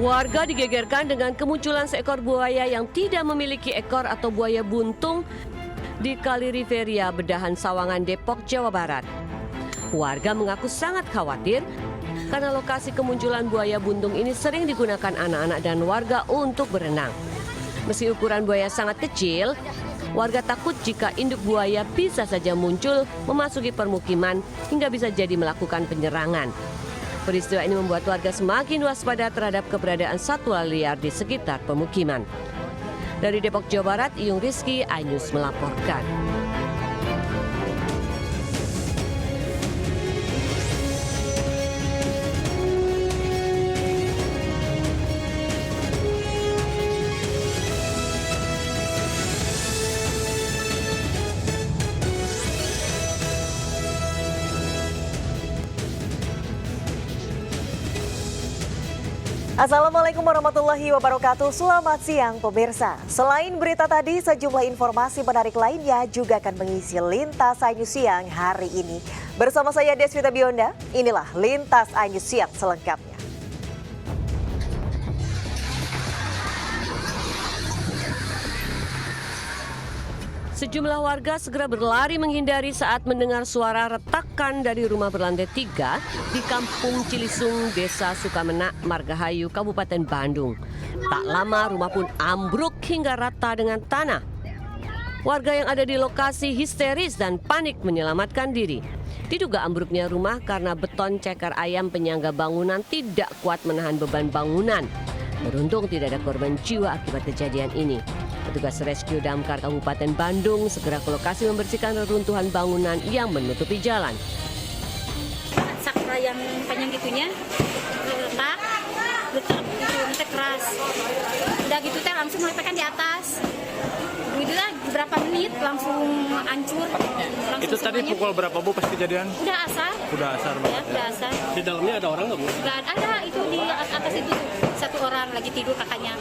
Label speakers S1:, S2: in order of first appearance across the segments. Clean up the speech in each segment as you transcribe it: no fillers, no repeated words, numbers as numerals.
S1: Warga digegerkan dengan kemunculan seekor buaya yang tidak memiliki ekor atau buaya buntung di Kali Riveria, Bedahan Sawangan, Depok, Jawa Barat. Warga mengaku sangat khawatir karena lokasi kemunculan buaya buntung ini sering digunakan anak-anak dan warga untuk berenang. Meski ukuran buaya sangat kecil, warga takut jika induk buaya bisa saja muncul memasuki permukiman hingga bisa jadi melakukan penyerangan. Peristiwa ini membuat warga semakin waspada terhadap keberadaan satwa liar di sekitar pemukiman. Dari Depok, Jawa Barat, Iyung Rizky, iNews melaporkan.
S2: Assalamualaikum warahmatullahi wabarakatuh. Selamat siang pemirsa. Selain berita tadi, sejumlah informasi menarik lainnya juga akan mengisi Lintas iNews Siang hari ini. Bersama saya Deswita Bionda, inilah Lintas iNews Siang selengkapnya.
S1: Sejumlah warga segera berlari menghindari saat mendengar suara retakan dari rumah berlantai 3 di Kampung Cilisung, Desa Sukamenak, Margahayu, Kabupaten Bandung. Tak lama rumah pun ambruk hingga rata dengan tanah. Warga yang ada di lokasi histeris dan panik menyelamatkan diri. Diduga ambruknya rumah karena beton ceker ayam penyangga bangunan tidak kuat menahan beban bangunan. Beruntung tidak ada korban jiwa akibat kejadian ini. Petugas rescue damkar Kabupaten Bandung segera ke lokasi membersihkan reruntuhan bangunan yang menutupi jalan.
S3: Sakra yang panjang gitunya retak itu keras. Udah gitu teh langsung meletakkan di atas. Gitu lah berapa menit langsung hancur.
S4: Itu tadi pukul berapa Bu pas kejadian?
S3: Udah asar.
S4: Udah asar
S3: Ya, udah asar.
S4: Di dalamnya ada orang nggak Bu?
S3: Nggak ada, itu di atas itu satu orang lagi tidur kakaknya.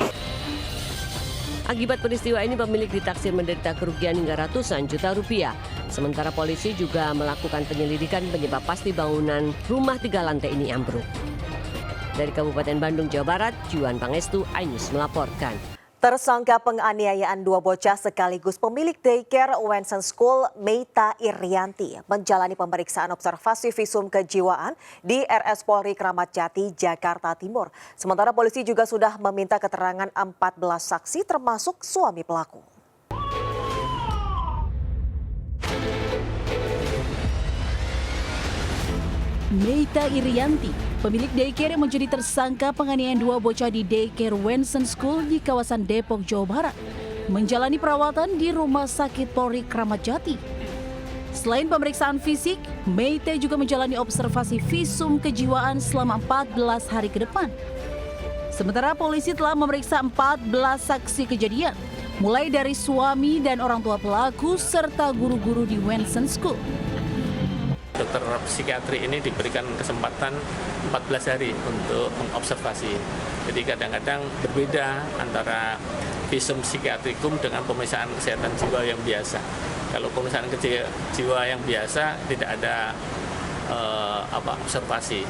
S1: Akibat peristiwa ini pemilik ditaksir menderita kerugian hingga ratusan juta rupiah. Sementara polisi juga melakukan penyelidikan penyebab pasti bangunan rumah 3 lantai ini ambruk. Dari Kabupaten Bandung, Jawa Barat, Juan Pangestu, iNews melaporkan.
S2: Tersangka penganiayaan 2 bocah sekaligus pemilik daycare Wensen School, Meita Irianti, menjalani pemeriksaan observasi visum kejiwaan di RS Polri Kramat Jati, Jakarta Timur. Sementara polisi juga sudah meminta keterangan 14 saksi termasuk suami pelaku.
S5: Meita Irianti, pemilik daycare yang menjadi tersangka penganiayaan 2 bocah di daycare Wensen School di kawasan Depok, Jawa Barat, menjalani perawatan di Rumah Sakit Polri Kramat Jati. Selain pemeriksaan fisik, Meita juga menjalani observasi visum kejiwaan selama 14 hari ke depan. Sementara polisi telah memeriksa 14 saksi kejadian, mulai dari suami dan orang tua pelaku serta guru-guru di Wensen School.
S6: Dokter psikiatri ini diberikan kesempatan 14 hari untuk mengobservasi. Jadi kadang-kadang berbeda antara visum psikiatrikum dengan pemeriksaan kesehatan jiwa yang biasa. Kalau pemeriksaan jiwa yang biasa tidak ada observasi.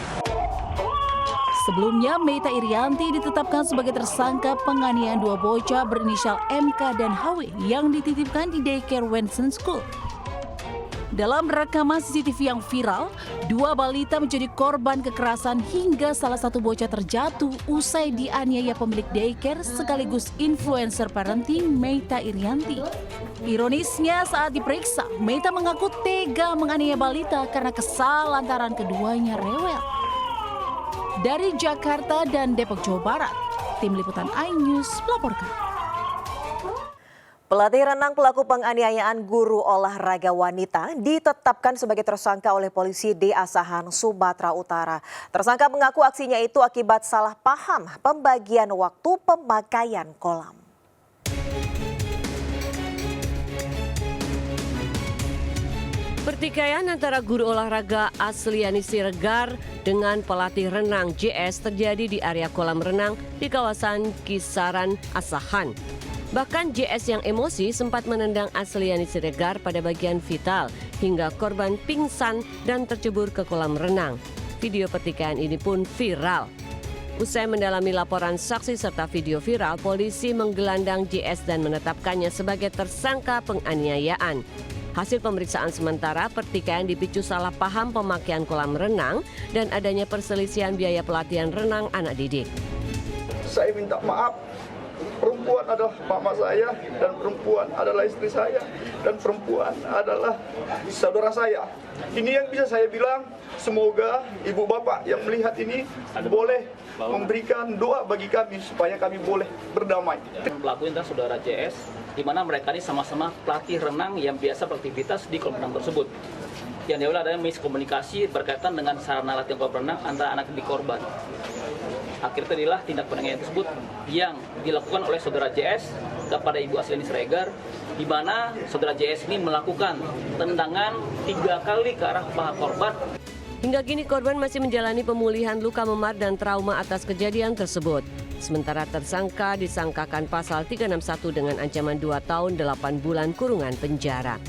S5: Sebelumnya, Meita Irianti ditetapkan sebagai tersangka penganiayaan 2 bocah berinisial MK dan HW yang dititipkan di daycare Wensen School. Dalam rekaman CCTV yang viral, 2 balita menjadi korban kekerasan hingga salah satu bocah terjatuh usai dianiaya pemilik daycare sekaligus influencer parenting Meita Irianti. Ironisnya saat diperiksa, Meita mengaku tega menganiaya balita karena kesal lantaran keduanya rewel. Dari Jakarta dan Depok, Jawa Barat, Tim Liputan iNews melaporkan.
S2: Pelatih renang pelaku penganiayaan guru olahraga wanita ditetapkan sebagai tersangka oleh polisi di Asahan, Sumatera Utara. Tersangka mengaku aksinya itu akibat salah paham pembagian waktu pemakaian kolam.
S1: Pertikaian antara guru olahraga Asliani Siregar dengan pelatih renang JS terjadi di area kolam renang di kawasan Kisaran, Asahan. Bahkan JS yang emosi sempat menendang Asliani Siregar pada bagian vital hingga korban pingsan dan tercebur ke kolam renang. Video pertikaian ini pun viral. Usai mendalami laporan saksi serta video viral, polisi menggelandang JS dan menetapkannya sebagai tersangka penganiayaan. Hasil pemeriksaan sementara, pertikaian dipicu salah paham pemakaian kolam renang dan adanya perselisihan biaya pelatihan renang anak didik.
S7: Saya minta maaf, perempuan adalah mama saya dan perempuan adalah istri saya dan perempuan adalah saudara saya. Ini yang bisa saya bilang, semoga ibu bapak yang melihat ini boleh memberikan doa bagi kami supaya kami boleh berdamai.
S8: Pelaku adalah saudara JS, di mana mereka ini sama-sama pelatih renang yang biasa beraktivitas di kolam renang tersebut. Yang diawali ada miskomunikasi berkaitan dengan sarana latihan kolam renang antara anak didik korban. Akhirnya terjadilah tindak penganiayaan tersebut yang dilakukan oleh saudara JS kepada Ibu Asliani Siregar, di mana saudara JS ini melakukan tendangan 3 kali ke arah paha korban.
S1: Hingga kini korban masih menjalani pemulihan luka memar dan trauma atas kejadian tersebut. Sementara tersangka disangkakan pasal 361 dengan ancaman 2 tahun 8 bulan kurungan penjara.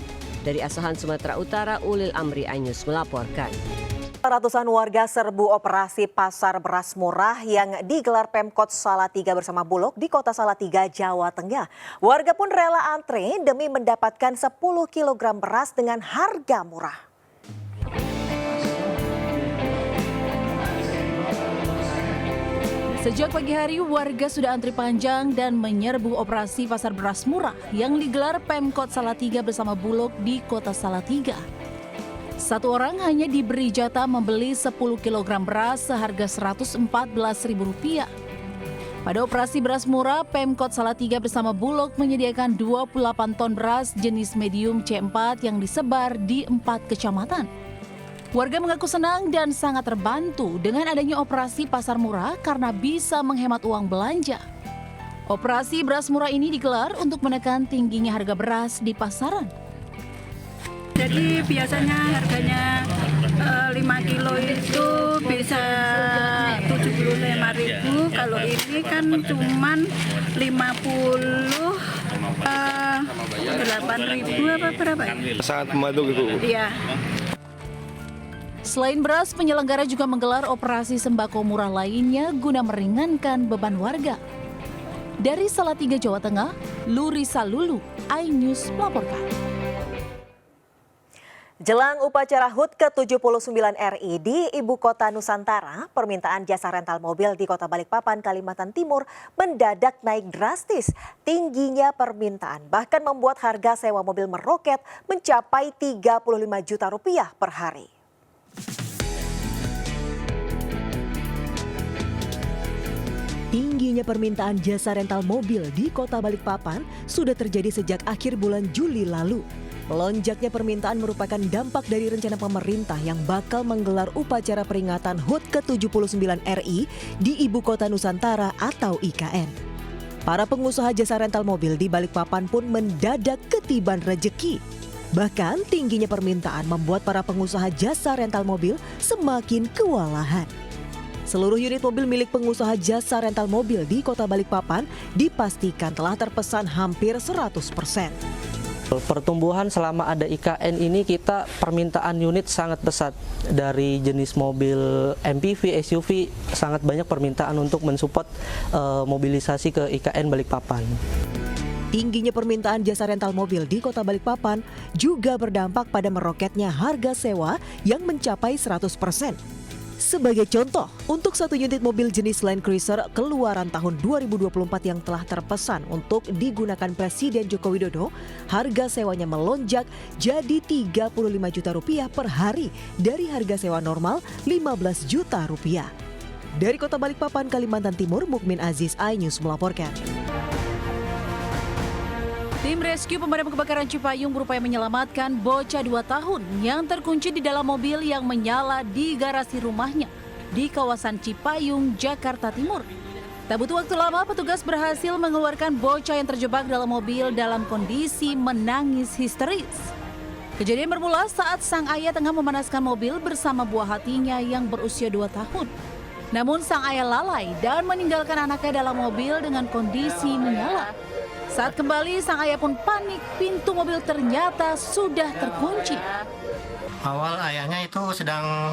S1: Dari Asahan, Sumatera Utara, Ulil Amri Ainus melaporkan.
S2: Ratusan warga serbu operasi pasar beras murah yang digelar Pemkot Salatiga bersama Bulog di Kota Salatiga, Jawa Tengah. Warga pun rela antre demi mendapatkan 10 kg beras dengan harga murah.
S5: Sejak pagi hari, warga sudah antri panjang dan menyerbu operasi pasar beras murah yang digelar Pemkot Salatiga bersama Bulog di Kota Salatiga. Satu orang hanya diberi jatah membeli 10 kg beras seharga Rp114.000. Pada operasi beras murah, Pemkot Salatiga bersama Bulog menyediakan 28 ton beras jenis medium C4 yang disebar di 4 kecamatan. Warga mengaku senang dan sangat terbantu dengan adanya operasi pasar murah karena bisa menghemat uang belanja. Operasi beras murah ini digelar untuk menekan tingginya harga beras di pasaran.
S9: Jadi biasanya harganya 5 kilo itu bisa 75.000. Kalau ini kan cuman 8.000 apa berapa ya?
S4: Sangat membantu gitu.
S9: Iya.
S5: Selain beras, penyelenggara juga menggelar operasi sembako murah lainnya guna meringankan beban warga. Dari Salatiga, Jawa Tengah, Lurisa Lulu, iNews melaporkan.
S2: Jelang upacara HUT ke-79 RI di Ibu Kota Nusantara, permintaan jasa rental mobil di Kota Balikpapan, Kalimantan Timur mendadak naik drastis. Tingginya permintaan bahkan membuat harga sewa mobil meroket mencapai Rp35 juta per hari. Tingginya permintaan jasa rental mobil di Kota Balikpapan sudah terjadi sejak akhir bulan Juli lalu. Melonjaknya permintaan merupakan dampak dari rencana pemerintah yang bakal menggelar upacara peringatan HUT ke-79 RI di Ibu Kota Nusantara atau IKN. Para pengusaha jasa rental mobil di Balikpapan pun mendadak ketiban rejeki. Bahkan tingginya permintaan membuat para pengusaha jasa rental mobil semakin kewalahan. Seluruh unit mobil milik pengusaha jasa rental mobil di Kota Balikpapan dipastikan telah terpesan hampir 100%.
S10: Pertumbuhan selama ada IKN ini kita permintaan unit sangat pesat. Dari jenis mobil MPV, SUV sangat banyak permintaan untuk mensupport mobilisasi ke IKN Balikpapan.
S2: Tingginya permintaan jasa rental mobil di Kota Balikpapan juga berdampak pada meroketnya harga sewa yang mencapai 100%. Sebagai contoh, untuk satu unit mobil jenis Land Cruiser keluaran tahun 2024 yang telah terpesan untuk digunakan Presiden Joko Widodo, harga sewanya melonjak jadi Rp35 juta per hari dari harga sewa normal Rp15 juta. Dari Kota Balikpapan, Kalimantan Timur, Mukmin Aziz, iNews melaporkan.
S5: Tim rescue pemadam kebakaran Cipayung berupaya menyelamatkan bocah 2 tahun yang terkunci di dalam mobil yang menyala di garasi rumahnya di kawasan Cipayung, Jakarta Timur. Tak butuh waktu lama, petugas berhasil mengeluarkan bocah yang terjebak dalam mobil dalam kondisi menangis histeris. Kejadian bermula saat sang ayah tengah memanaskan mobil bersama buah hatinya yang berusia 2 tahun. Namun sang ayah lalai dan meninggalkan anaknya dalam mobil dengan kondisi menyala. Saat kembali, sang ayah pun panik, pintu mobil ternyata sudah terkunci.
S11: Awal ayahnya itu sedang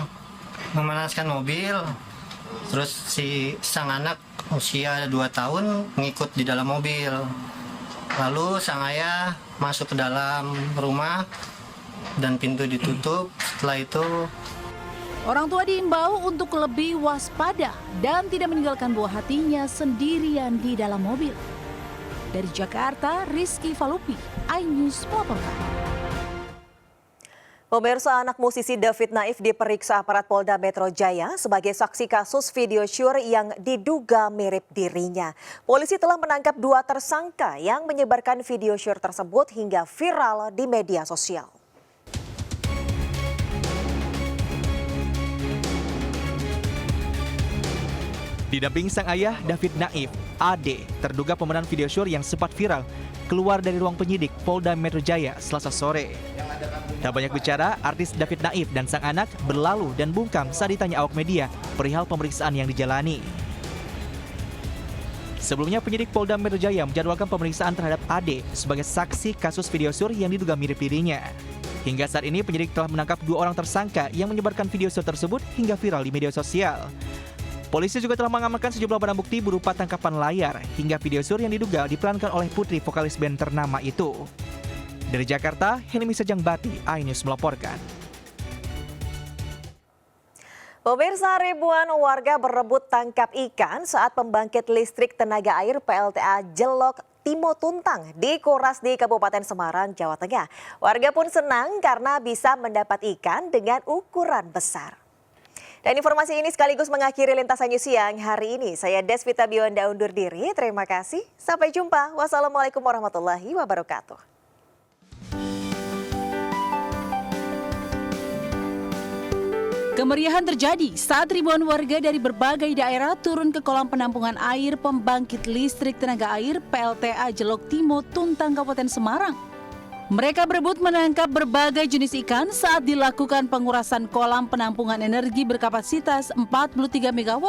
S11: memanaskan mobil, Terus si sang anak usia 2 tahun ngikut di dalam mobil. Lalu sang ayah masuk ke dalam rumah dan pintu ditutup. Setelah itu
S5: Orang tua diimbau untuk lebih waspada dan tidak meninggalkan buah hatinya sendirian di dalam mobil. Dari Jakarta, Rizky Falupi, iNews melaporkan.
S2: Pemirsa, anak musisi David Naif diperiksa aparat Polda Metro Jaya sebagai saksi kasus video syur yang diduga mirip dirinya. Polisi telah menangkap 2 tersangka yang menyebarkan video syur tersebut hingga viral di media sosial.
S12: Didampingi sang ayah, David Naif, AD, terduga pemeran video syur yang sempat viral, keluar dari ruang penyidik Polda Metro Jaya Selasa sore. Tak banyak bicara, artis David Naif dan sang anak berlalu dan bungkam saat ditanya awak media perihal pemeriksaan yang dijalani. Sebelumnya, penyidik Polda Metro Jaya menjadwalkan pemeriksaan terhadap AD sebagai saksi kasus video syur yang diduga mirip dirinya. Hingga saat ini, penyidik telah menangkap 2 orang tersangka yang menyebarkan video syur tersebut hingga viral di media sosial. Polisi juga telah mengamankan sejumlah barang bukti berupa tangkapan layar hingga video syur yang diduga diperankan oleh putri vokalis band ternama itu. Dari Jakarta, Helmi Sejangbati, iNews melaporkan.
S2: Pemirsa, ribuan warga berebut tangkap ikan saat pembangkit listrik tenaga air PLTA Jelok Timo Tuntang dikuras di Kabupaten Semarang, Jawa Tengah. Warga pun senang karena bisa mendapat ikan dengan ukuran besar. Dan informasi ini sekaligus mengakhiri Lintasan News siang hari ini. Saya Desvita Bionda undur diri. Terima kasih. Sampai jumpa. Wassalamualaikum warahmatullahi wabarakatuh.
S5: Kemeriahan terjadi saat ribuan warga dari berbagai daerah turun ke kolam penampungan air pembangkit listrik tenaga air PLTA Jelok Timo Tuntang Kabupaten Semarang. Mereka berebut menangkap berbagai jenis ikan saat dilakukan pengurasan kolam penampungan energi berkapasitas 43 MW.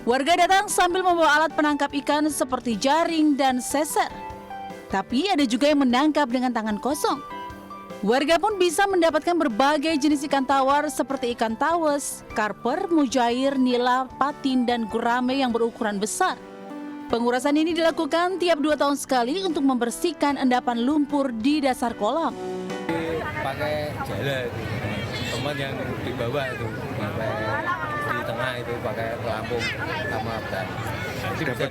S5: Warga datang sambil membawa alat penangkap ikan seperti jaring dan seser. Tapi ada juga yang menangkap dengan tangan kosong. Warga pun bisa mendapatkan berbagai jenis ikan tawar seperti ikan tawes, karper, mujair, nila, patin, dan gurame yang berukuran besar. Pengurasan ini dilakukan tiap 2 tahun sekali untuk membersihkan endapan lumpur di dasar kolam.
S13: Pakai jala itu, teman yang di bawah itu, sampai di tengah itu pakai pelampung sama dan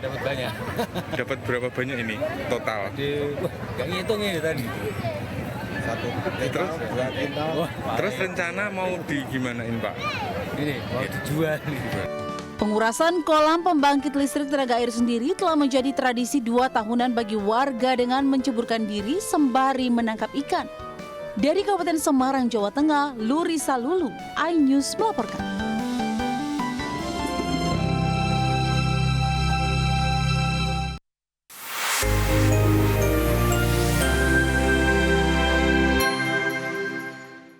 S13: dapat banyak.
S14: Dapat berapa banyak ini total?
S13: Gak ngitung ini tadi. 1
S14: terus,
S13: 2 kintal.
S14: Terus rencana mau digimanain Pak?
S13: Ini mau dijual.
S5: Pengurasan kolam pembangkit listrik tenaga air sendiri telah menjadi tradisi 2 tahunan bagi warga dengan menceburkan diri sembari menangkap ikan. Dari Kabupaten Semarang, Jawa Tengah, Lurisa Lulu, iNews melaporkan.